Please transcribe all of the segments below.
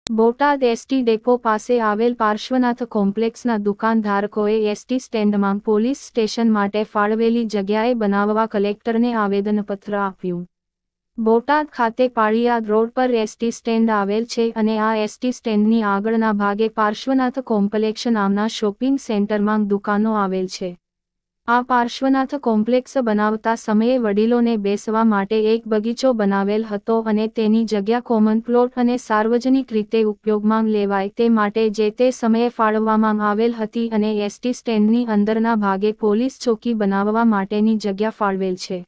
Botad ST depot પાસે આવેલ Parshvanath કોમ્પ્લેક્સના દુકાનધારકોએ ST સ્ટેન્ડમાં police station માટે ફાળવેલી જગ્યાએ બનાવવા કલેક્ટરને આવેદનપત્ર આપ્યું। બોટાદ ખાતે પાળિયાદ રોડ પર એસટી સ્ટેન્ડ આવેલ છે અને આ એસટી સ્ટેન્ડની આગળના ભાગે પાર્શ્વનાથ કોમ્પ્લેક્સ નામના શોપિંગ સેન્ટરમાં દુકાનો આવેલ છે। આ પાર્શ્વનાથ કોમ્પ્લેક્સ બનાવતા સમયે વડીલોને બેસવા માટે એક બગીચો બનાવેલ હતો અને તેની જગ્યા કોમન પ્લોટ અને સાર્વજનિક રીતે ઉપયોગમાં લેવાય તે માટે જે તે સમયે ફાળવવામાં આવેલ હતી અને એસટી સ્ટેન્ડની અંદરના ભાગે પોલીસ ચોકી બનાવવા માટેની જગ્યા ફાળવેલ છે।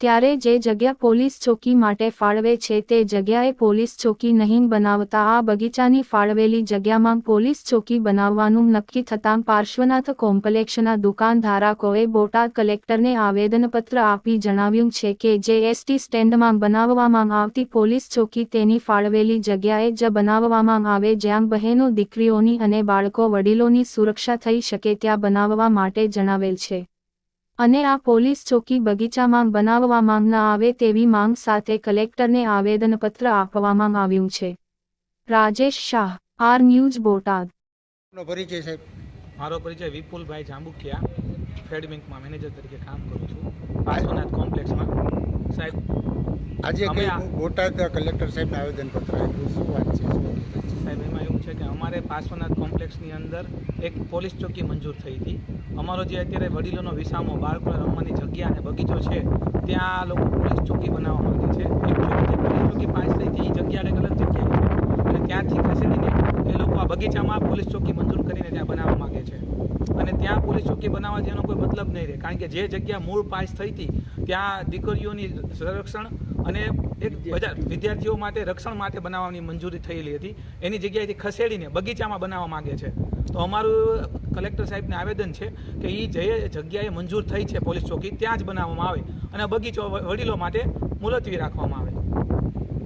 ત્યારે જે જગ્યા પોલીસ ચોકી માટે ફાળવે છે તે જગ્યાએ પોલીસ ચોકી નહીં બનાવતા આ બગીચાની ફાળવેલી જગ્યામાં પોલીસ ચોકી બનાવવાનું નક્કી થતાં પાર્શ્વનાથ કોમ્પ્લેક્સના દુકાનધારકોએ બોટાદ કલેક્ટરને આવેદનપત્ર આપી જણાવ્યું છે કે જે એસટી સ્ટેન્ડમાં બનાવવામાં આવતી પોલીસ ચોકી તેની ફાળવેલી જગ્યાએ જ બનાવવામાં આવે જ્યાં બહેનો દીકરીઓની અને બાળકો વડીલોની સુરક્ષા થઈ શકે ત્યાં બનાવવા માટે જણાવેલ છે અને આ પોલીસ ચોકી બગીચામાં બનાવવામાં ન આવે તેવી માંગ સાથે કલેક્ટરને આવેદનપત્ર આપવામાં આવ્યું છે। Rajesh Shah, R news Botad. પરિચય સાહેબ। મારો પરિચય વિપુલભાઈ જાંબુકિયા, ફેડ બેંકમાં મેનેજર તરીકે કામ કરું છું પાર્શ્વનાથ કોમ્પ્લેક્સમાં। સાહેબ આજે બોટાદ કલેક્ટર સાહેબને આવેદનપત્ર આપ્યું, શું વાત છે સાહેબ? એમાં એવું છે કે અમારે પાર્શ્વનાથ કોમ્પ્લેક્સની અંદર એક પોલીસ ચોકી મંજૂર થઈ હતી। અમારો જે અત્યારે વડીલોનો વિસામો, બાળકોને રમવાની જગ્યા અને બગીચો છે ત્યાં લોકો પોલીસ ચોકી બનાવવા માંગે છે। એકચ્યુઅલી જે પોલીસ ચોકી પાસ થઈ હતી એ જગ્યા અલગ જગ્યાએ છે અને ત્યાંથી ખસેડીને એ લોકો આ બગીચામાં પોલીસ ચોકી મંજૂર કરીને ત્યાં બનાવવા માંગે છે અને ત્યાં પોલીસ ચોકી બનાવવા જેનો કોઈ મતલબ નહીં રહે, કારણ કે જે જગ્યા મૂળ પાસ થઈ હતી ત્યાં દીકરીઓની સંરક્ષણ અને એક બધા વિદ્યાર્થીઓ માટે રક્ષણ માટે બનાવવાની મંજૂરી થયેલી હતી, એની જગ્યાએથી ખસેડીને બગીચામાં બનાવવા માંગે છે। તો અમારું કલેક્ટર સાહેબને આવેદન છે કે એ જે જગ્યાએ મંજૂર થઈ છે પોલીસ ચોકી ત્યાં જ બનાવવામાં આવે અને બગીચો વડીલો માટે મુલતવી રાખવામાં આવે।